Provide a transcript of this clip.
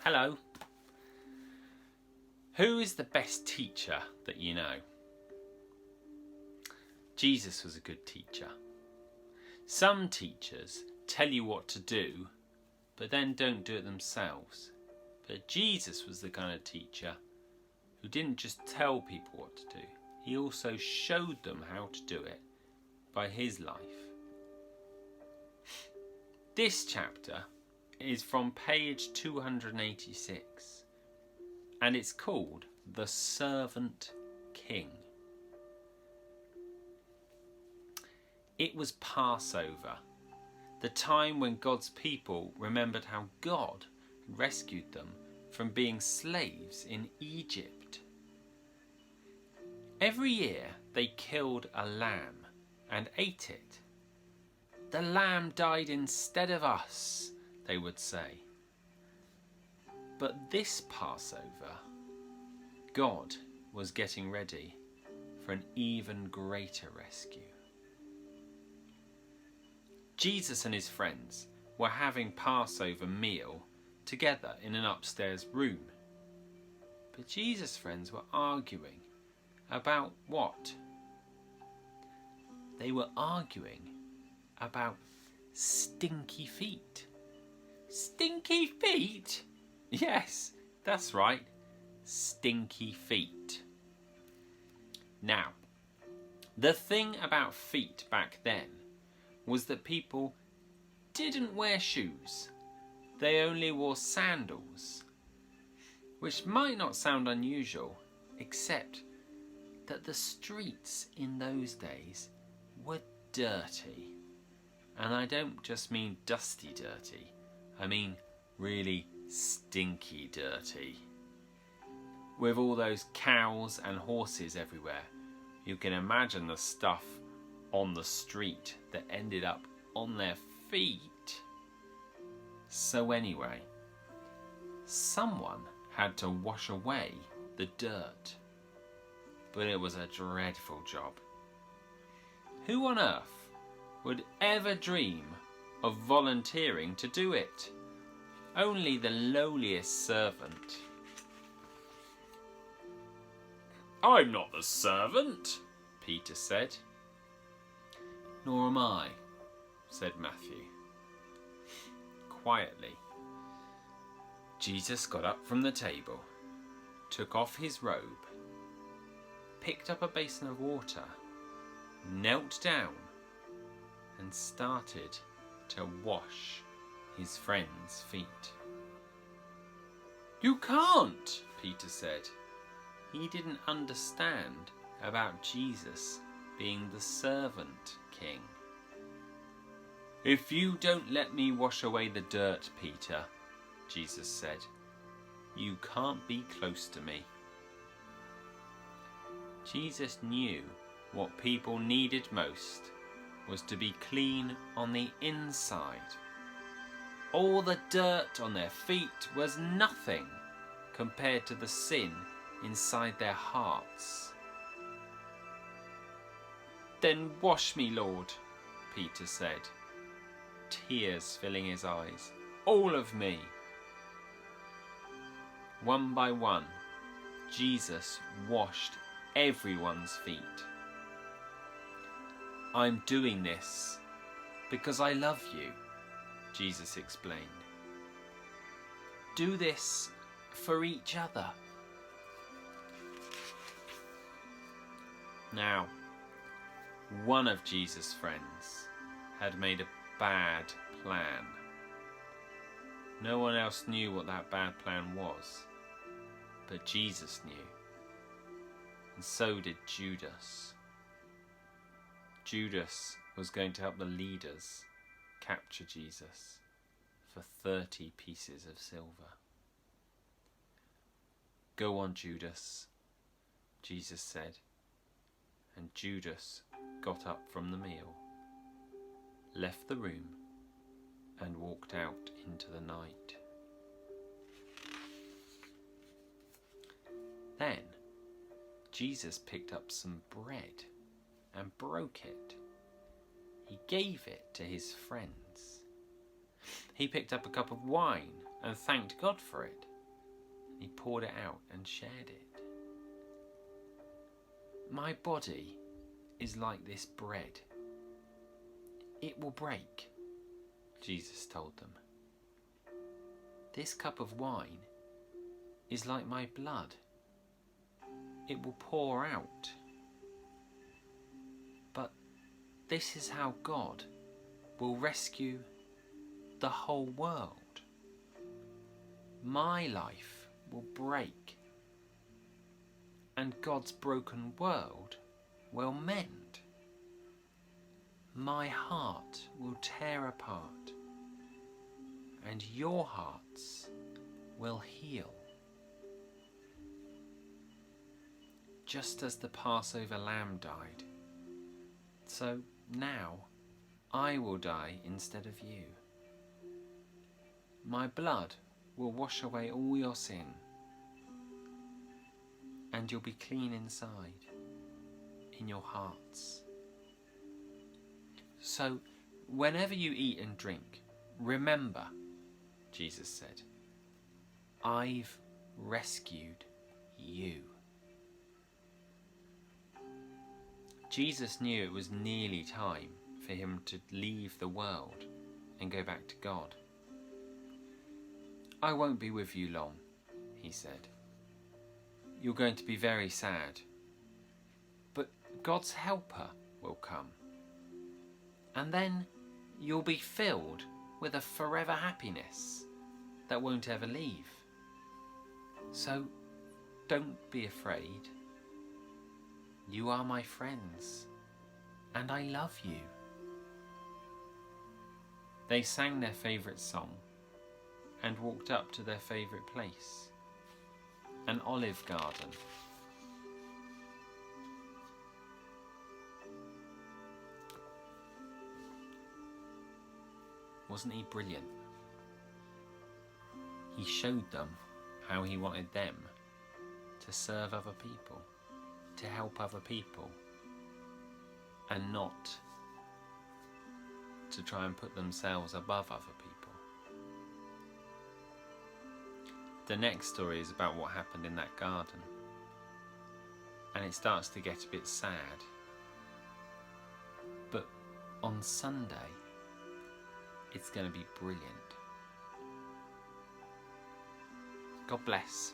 Hello. Who is the best teacher that you know? Jesus was a good teacher. Some teachers tell you what to do, but then don't do it themselves. But Jesus was the kind of teacher who didn't just tell people what to do. He also showed them how to do it by his life. This chapter is from page 286, and it's called The Servant King. It was Passover, the time when God's people remembered how God rescued them from being slaves in Egypt. Every year they killed a lamb and ate it. "The lamb died instead of us," they would say. But this Passover, God was getting ready for an even greater rescue. Jesus and his friends were having Passover meal together in an upstairs room. But Jesus' friends were arguing about what? They were arguing about stinky feet. Stinky feet? Yes, that's right. Stinky feet. Now, the thing about feet back then was that people didn't wear shoes. They only wore sandals, which might not sound unusual, except that the streets in those days were dirty. And I don't just mean dusty dirty, I mean really stinky dirty. With all those cows and horses everywhere, you can imagine the stuff on the street that ended up on their feet. So anyway, someone had to wash away the dirt. But it was a dreadful job. Who on earth would ever dream of volunteering to do it? Only the lowliest servant. "I'm not the servant," Peter said. "Nor am I," said Matthew. Quietly, Jesus got up from the table, took off his robe, picked up a basin of water, knelt down, and started to wash his friends' feet. "You can't," Peter said. He didn't understand about Jesus being the servant king. "If you don't let me wash away the dirt, Peter," Jesus said, "you can't be close to me." Jesus knew what people needed most was to be clean on the inside. All the dirt on their feet was nothing compared to the sin inside their hearts. "Then wash me, Lord," Peter said, tears filling his eyes. "All of me." One by one, Jesus washed everyone's feet. "I'm doing this because I love you," Jesus explained. "Do this for each other." Now, one of Jesus' friends had made a bad plan. No one else knew what that bad plan was, but Jesus knew. And so did Judas. Judas was going to help the leaders capture Jesus for 30 pieces of silver. "Go on, Judas," Jesus said. And Judas got up from the meal, left the room, and walked out into the night. Then Jesus picked up some bread and broke it. He gave it to his friends. He picked up a cup of wine and thanked God for it. He poured it out and shared it. My body is like this bread. It will break, Jesus told them. This cup of wine is like my blood. It will pour out. But this is how God will rescue the whole world. My life will break, and God's broken world will mend. My heart will tear apart, and your hearts will heal. Just as the Passover lamb died, so now I will die instead of you. My blood will wash away all your sin, and you'll be clean inside, in your hearts. So, whenever you eat and drink, remember, Jesus said, I've rescued you. Jesus knew it was nearly time for him to leave the world and go back to God. I won't be with you long, he said. You're going to be very sad. But God's helper will come. And then you'll be filled with a forever happiness that won't ever leave. So don't be afraid. You are my friends, and I love you. They sang their favourite song and walked up to their favourite place, an olive garden. Wasn't he brilliant? He showed them how he wanted them to serve other people, to help other people, and not to try and put themselves above other people. The next story is about what happened in that garden, and it starts to get a bit sad. But on Sunday, it's going to be brilliant. God bless.